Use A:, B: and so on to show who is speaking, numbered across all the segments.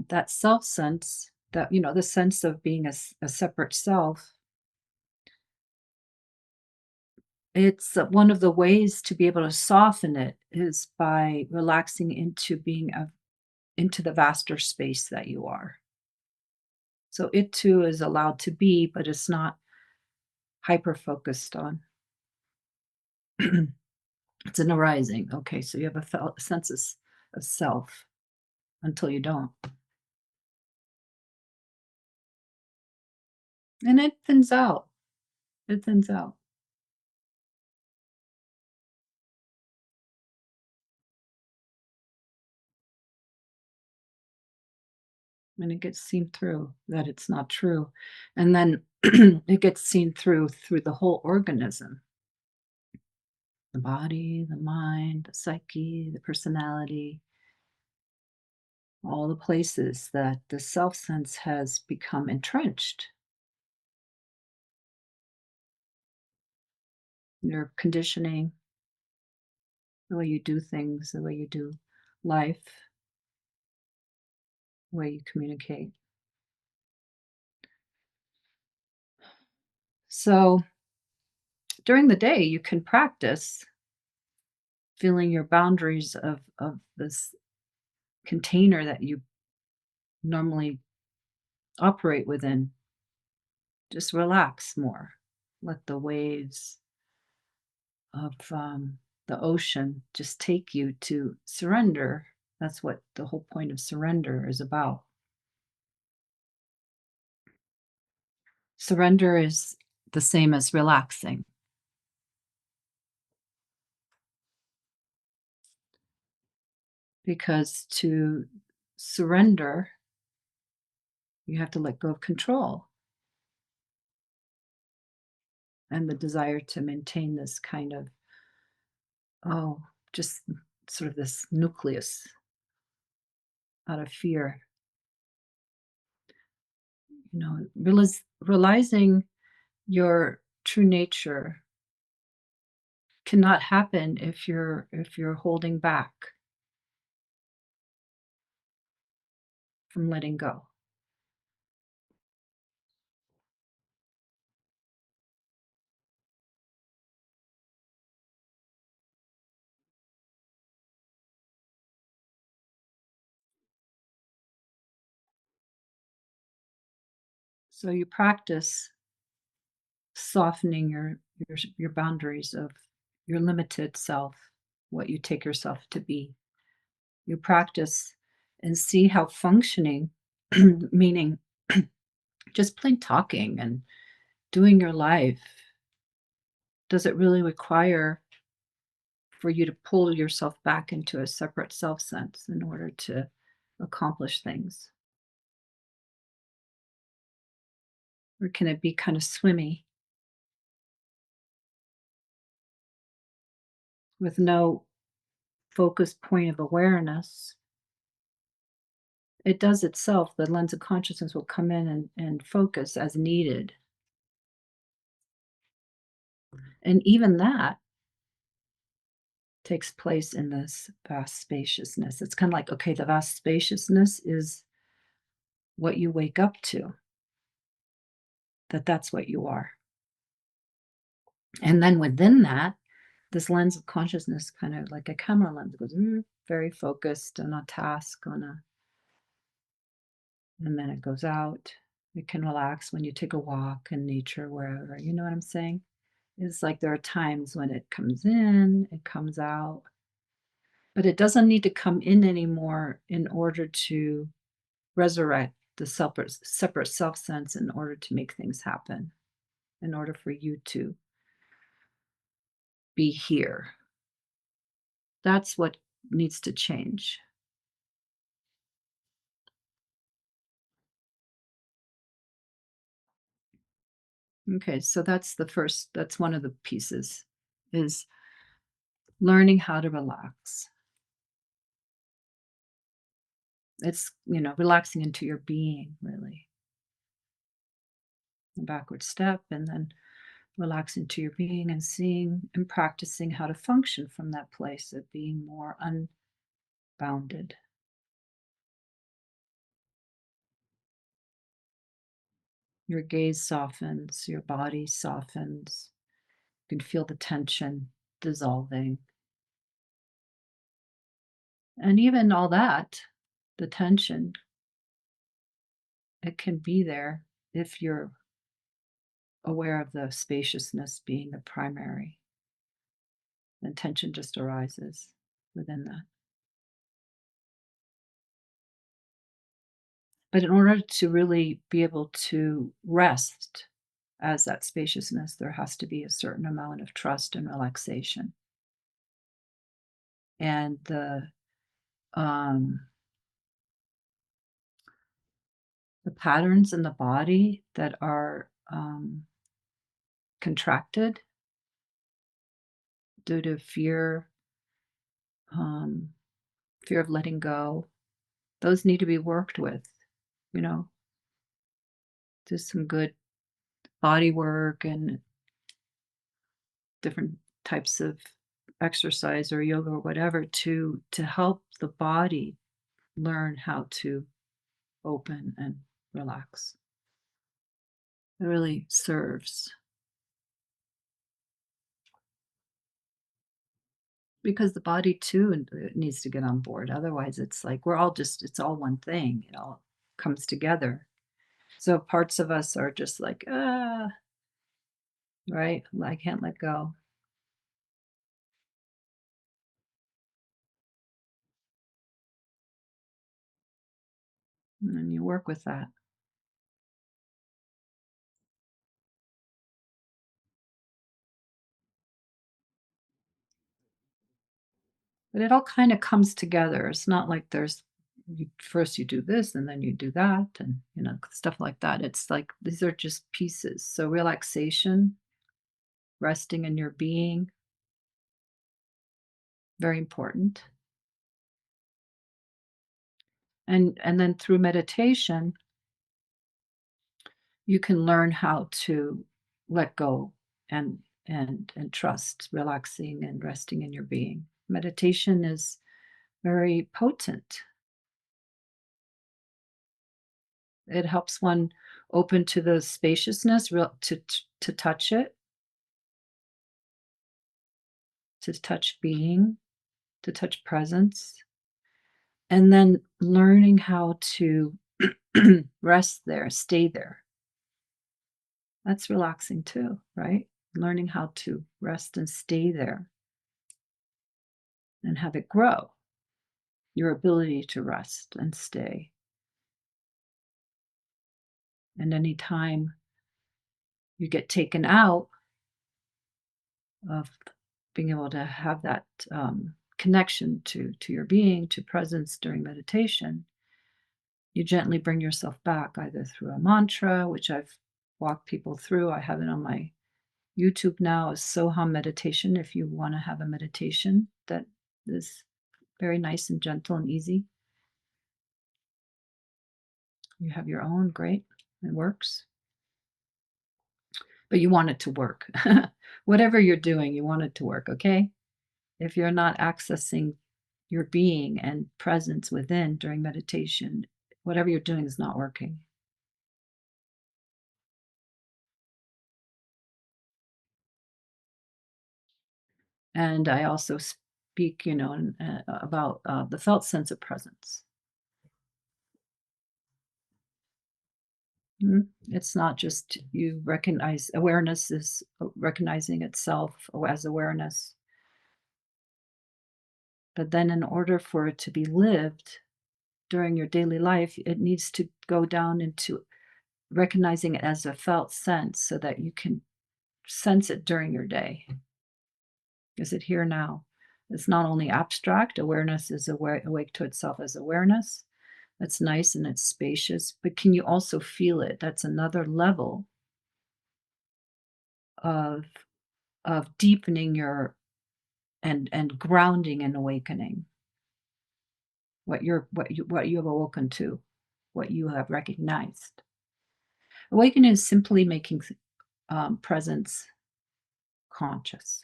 A: that self sense, that, the sense of being a separate self, it's one of the ways to be able to soften it is by relaxing into into the vaster space that you are. So it too is allowed to be, but it's not hyper focused on. It's an arising. Okay, so you have a sense of self until you don't. And it thins out. It thins out. And it gets seen through that it's not true. And then it gets seen through the whole organism, the body, the mind, the psyche, the personality, all the places that the self sense has become entrenched. Your conditioning, the way you do things, the way you do life, the way you communicate. So during the day, you can practice feeling your boundaries of this container that you normally operate within. Just relax more. Let the waves of the ocean just take you to surrender. That's what the whole point of surrender is about. Surrender is the same as relaxing, because to surrender, you have to let go of control and the desire to maintain this kind of, oh, just sort of this nucleus out of fear. Realizing your true nature cannot happen if you're holding back from letting go. So you practice softening your boundaries of your limited self, what you take yourself to be. You practice and see how functioning, meaning just plain talking and doing your life, does it really require for you to pull yourself back into a separate self sense in order to accomplish things? Or can it be kind of swimmy with no focus point of awareness? It does itself. The lens of consciousness will come in and focus as needed. And even that takes place in this vast spaciousness. It's kind of like, okay, the vast spaciousness is what you wake up to, that's what you are. And then within that, this lens of consciousness, kind of like a camera lens, goes very focused on a task, and then it goes out. It can relax when you take a walk in nature, wherever. You know what I'm saying? It's like there are times when it comes in, it comes out, but it doesn't need to come in anymore in order to resurrect the separate self sense in order to make things happen, in order for you to be here. That's what needs to change. Okay, so that's one of the pieces is learning how to relax. It's, relaxing into your being, really. A backward step, and then relax into your being and seeing and practicing how to function from that place of being more unbounded. Your gaze softens, your body softens. You can feel the tension dissolving. And even all that, the tension, it can be there if you're aware of the spaciousness being the primary. Then tension just arises within that. But in order to really be able to rest as that spaciousness, there has to be a certain amount of trust and relaxation. And um, the patterns in the body that are contracted due to fear, um, fear of letting go, those need to be worked with, you know, do some good body work and different types of exercise or yoga or whatever to help the body learn how to open and relax. It really serves because the body too needs to get on board. Otherwise, it's like we're all just, it's all one thing. It all comes together. So parts of us are just like, right? I can't let go. And then you work with that. But it all kind of comes together. It's not like there's first you do this and then you do that and stuff like that. It's like these are just pieces. So relaxation, resting in your being, very important. And then through meditation, you can learn how to let go and and trust, relaxing and resting in your being. Meditation is very potent. It helps one open to the spaciousness, to touch it, to touch being, to touch presence, and then learning how to rest there, stay there. That's relaxing too, right? Learning how to rest and stay there and have it grow, your ability to rest and stay. And anytime you get taken out of being able to have that connection to your being, to presence during meditation, you gently bring yourself back either through a mantra, which I've walked people through. I have it on my YouTube now is Soham meditation. If you want to have a meditation that is very nice and gentle and easy, you have your own, great, it works. But you want it to work. Whatever you're doing, you want it to work, okay? If you're not accessing your being and presence within during meditation, whatever you're doing is not working. And I also speak, about the felt sense of presence. It's not just you recognize awareness is recognizing itself as awareness, but then in order for it to be lived during your daily life, it needs to go down into recognizing it as a felt sense so that you can sense it during your day. Is it here now? It's not only abstract, awareness is awake to itself as awareness. That's nice and it's spacious, but can you also feel it? That's another level of deepening your and grounding and awakening what you have awoken to, what you have recognized. Awakening is simply making presence conscious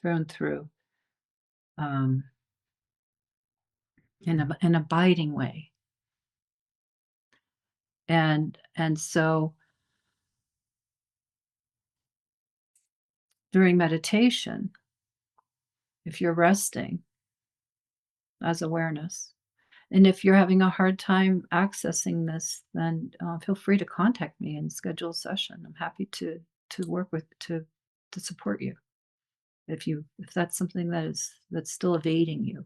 A: through and through, um, in an abiding way. And so during meditation, if you're resting as awareness, and if you're having a hard time accessing this, then feel free to contact me and schedule a session. I'm happy to work with to support you if that's something that's still evading you.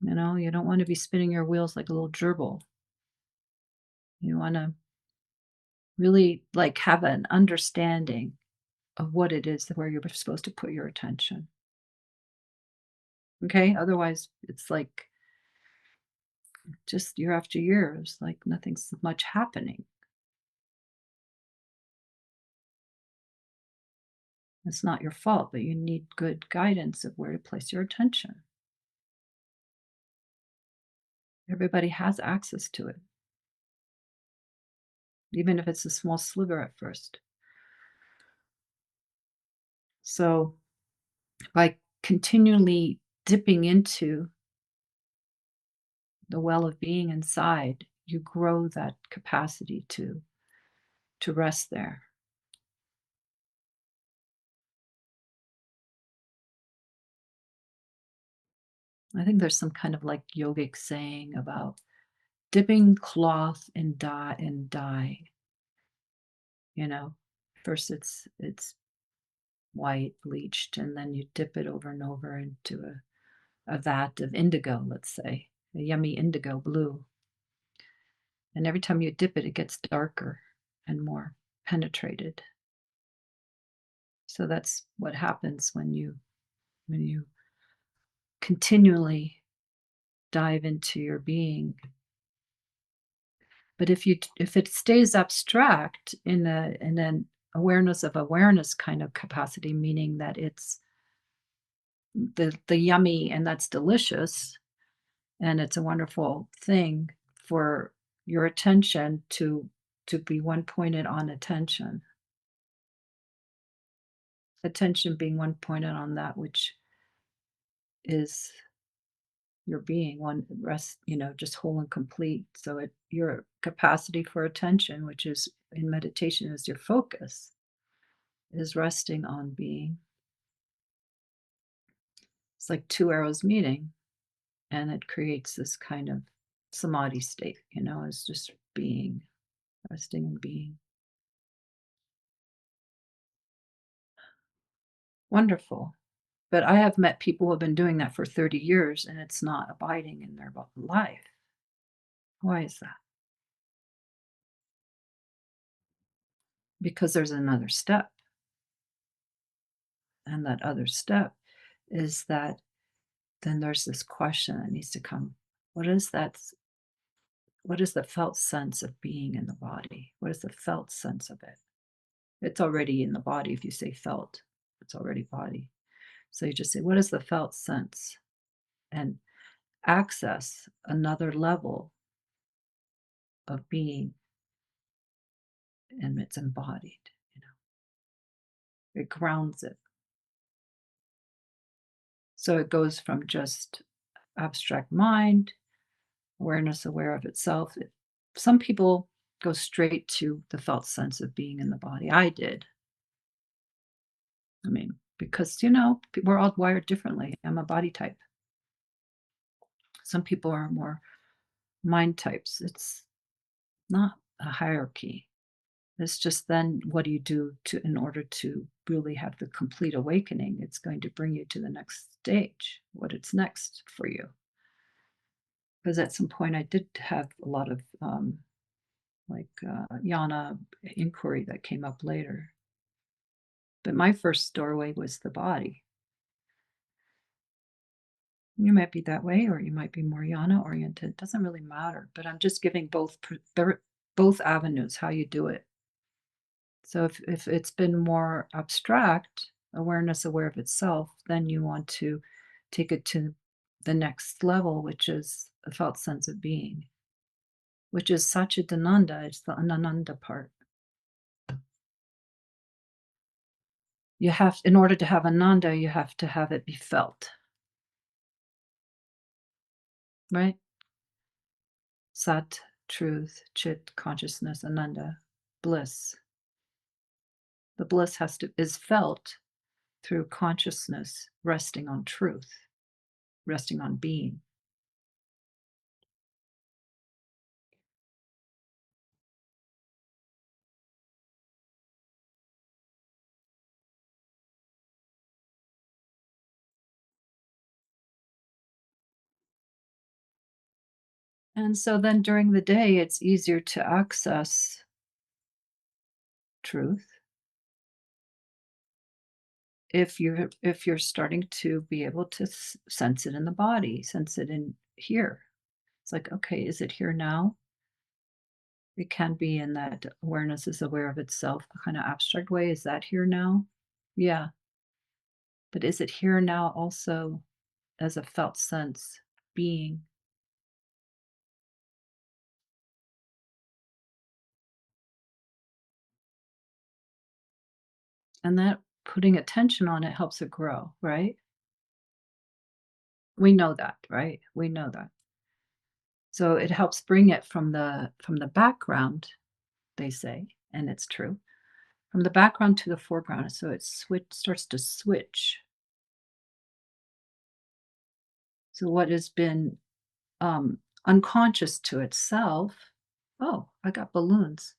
A: You know, you don't want to be spinning your wheels like a little gerbil. You want to really like have an understanding of what it is where you're supposed to put your attention. Okay? Otherwise, it's like just year after year, it's like nothing's much happening. It's not your fault, but you need good guidance of where to place your attention. Everybody has access to it, even if it's a small sliver at first. So, by continually dipping into the well of being inside, you grow that capacity to rest there. I think there's some kind of like yogic saying about dipping cloth in dye, you know. First it's white bleached, and then you dip it over and over into a vat of indigo, let's say, a yummy indigo blue. And every time you dip it, it gets darker and more penetrated. So that's what happens when you continually dive into your being. But if it stays abstract in an awareness of awareness kind of capacity, meaning that it's the yummy and that's delicious and it's a wonderful thing for your attention to be one pointed on attention being one pointed on that which is your being, one rest, just whole and complete. So your capacity for attention, which is in meditation is your focus, is resting on being. It's like two arrows meeting, and it creates this kind of samadhi state, it's just being, resting and being. Wonderful. But I have met people who have been doing that for 30 years and it's not abiding in their life. Why is that? Because there's another step. And that other step is that then there's this question that needs to come. What is that? What is the felt sense of being in the body? What is the felt sense of it? It's already in the body. If you say felt, it's already body. So you just say, what is the felt sense? And access another level of being, and it's embodied, it grounds it. So it goes from just abstract mind, awareness aware of itself. Some people go straight to the felt sense of being in the body. I did. I mean, because, we're all wired differently. I'm a body type. Some people are more mind types. It's not a hierarchy. It's just then what do you do in order to really have the complete awakening? It's going to bring you to the next stage, what it's next for you. Because at some point I did have a lot of yana inquiry that came up later. But my first doorway was the body. You might be that way, or you might be more yana oriented. It doesn't really matter. But I'm just giving both avenues how you do it. So if it's been more abstract, awareness aware of itself, then you want to take it to the next level, which is a felt sense of being, which is Satchitananda. It's the Ananda part. In order to have Ananda, you have to have it be felt, right? Sat truth, chit, consciousness, ananda, bliss. The bliss is felt through consciousness resting on truth, resting on being. And so then during the day, it's easier to access truth if you're starting to be able to sense it in the body, sense it in here. It's like, okay, is it here now? It can be in that awareness is aware of itself kind of abstract way. Is that here now? Yeah. But is it here now also as a felt sense being? And that putting attention on it helps it grow, right? We know that, right? We know that. So it helps bring it from the background, they say, and it's true. From the background to the foreground, so it starts to switch. So what has been unconscious to itself. Oh, I got balloons.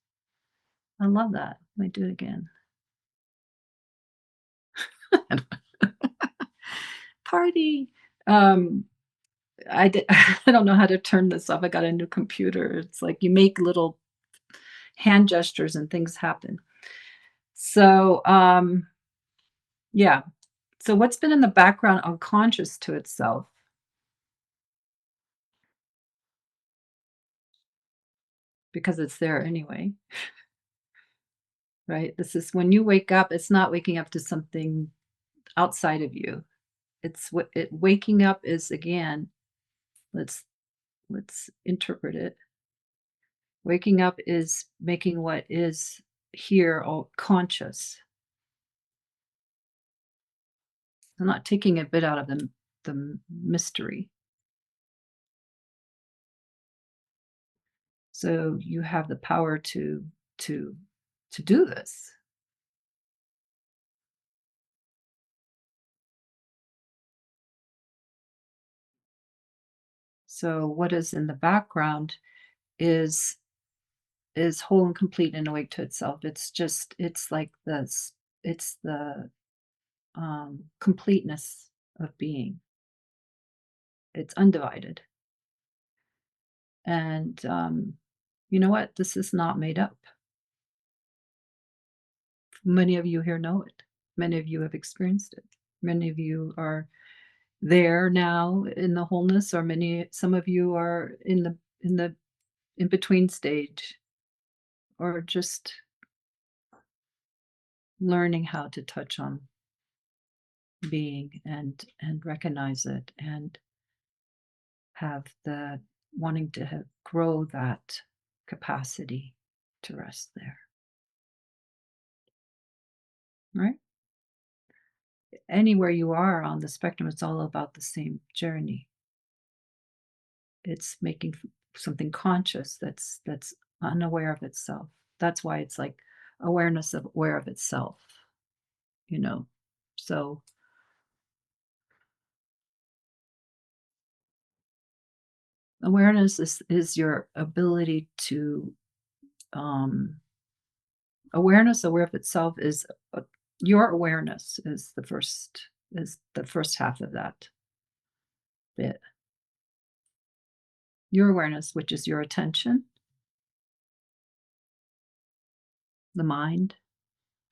A: I love that. Let me do it again. Party. Um, I did, I don't know how to turn this off. I got a new computer. It's like you make little hand gestures and things happen. So, yeah. So what's been in the background unconscious to itself because it's there anyway, right? This is when you wake up, it's not waking up to something outside of you. It's what it waking up is again, let's let's interpret it. Waking up is making what is here all conscious. I'm not taking a bit out of the mystery. So you have the power to to do this. So what is in the background is is whole and complete and awake to itself. It's just it's like this it's the completeness of being. It's undivided. And you know what? This is not made up. Many of you here know it. Many of you have experienced it. Many of you are there now in the wholeness, or some of you are in the in between stage, or just learning how to touch on being and recognize it and have the wanting to grow that capacity to rest there, right? Anywhere you are on the spectrum, it's all about the same journey. It's making something conscious that's unaware of itself. That's why it's like awareness of aware of itself, you know. So awareness is your ability to um awareness aware of itself is your awareness is the first half of that bit. Your awareness, which is your attention, the mind,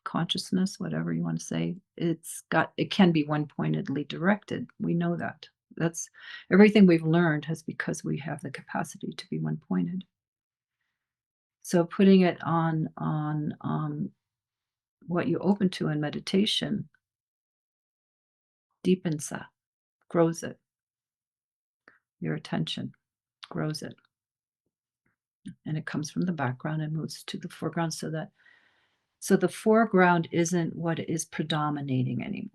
A: consciousness, whatever you want to say, it can be one pointedly directed. We know that. That's everything we've learned has because we have the capacity to be one pointed. So putting it on what you open to in meditation deepens that, grows it. Your attention grows it, and it comes from the background and moves to the foreground so the foreground isn't what is predominating anymore.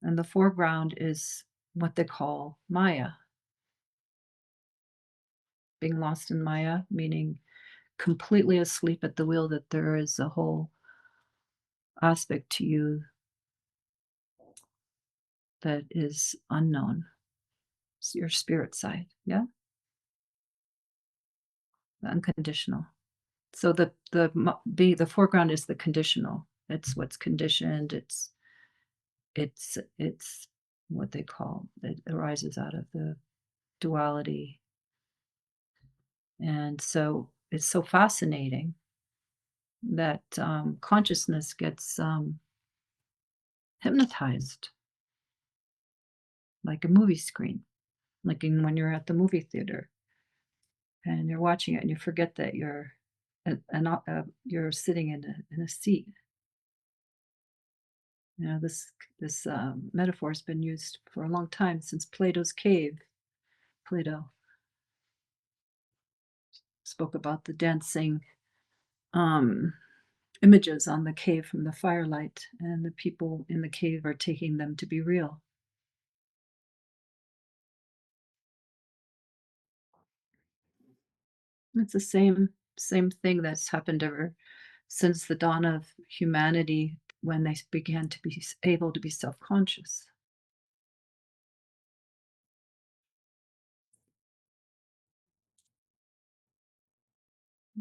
A: And the foreground is what they call Maya. being lost in Maya, meaning completely asleep at the wheel, that there is a whole aspect to you that is unknown. It's your spirit side, yeah? The unconditional. So the foreground is the conditional. It's what's conditioned. It's what they call it arises out of the duality, and so it's so fascinating that consciousness gets hypnotized like a movie screen, like when you're at the movie theater and you're watching it and you forget that you're sitting in a seat. This metaphor has been used for a long time, since Plato's cave. Plato spoke about the dancing um, images on the cave from the firelight, and the people in the cave are taking them to be real. It's the same thing that's happened ever since the dawn of humanity, when they began to be able to be self-conscious.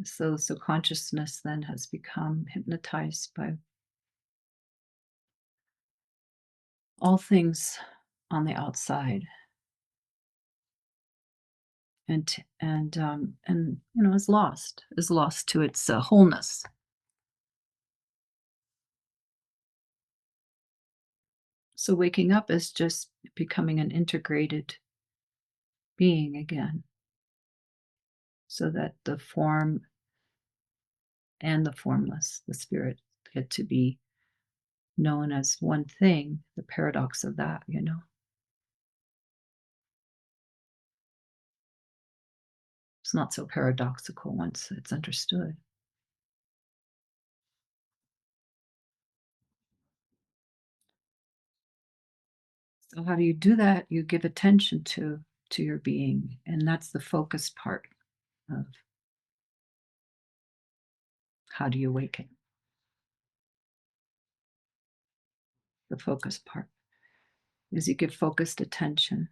A: So consciousness then has become hypnotized by all things on the outside, and is lost to its wholeness. So waking up is just becoming an integrated being again, so that the form and the formless, the spirit, get to be known as one thing. The paradox of that. It's not so paradoxical once it's understood. So how do you do that? You give attention to your being, and that's the focus part of how do you awaken. The focus part is you give focused attention.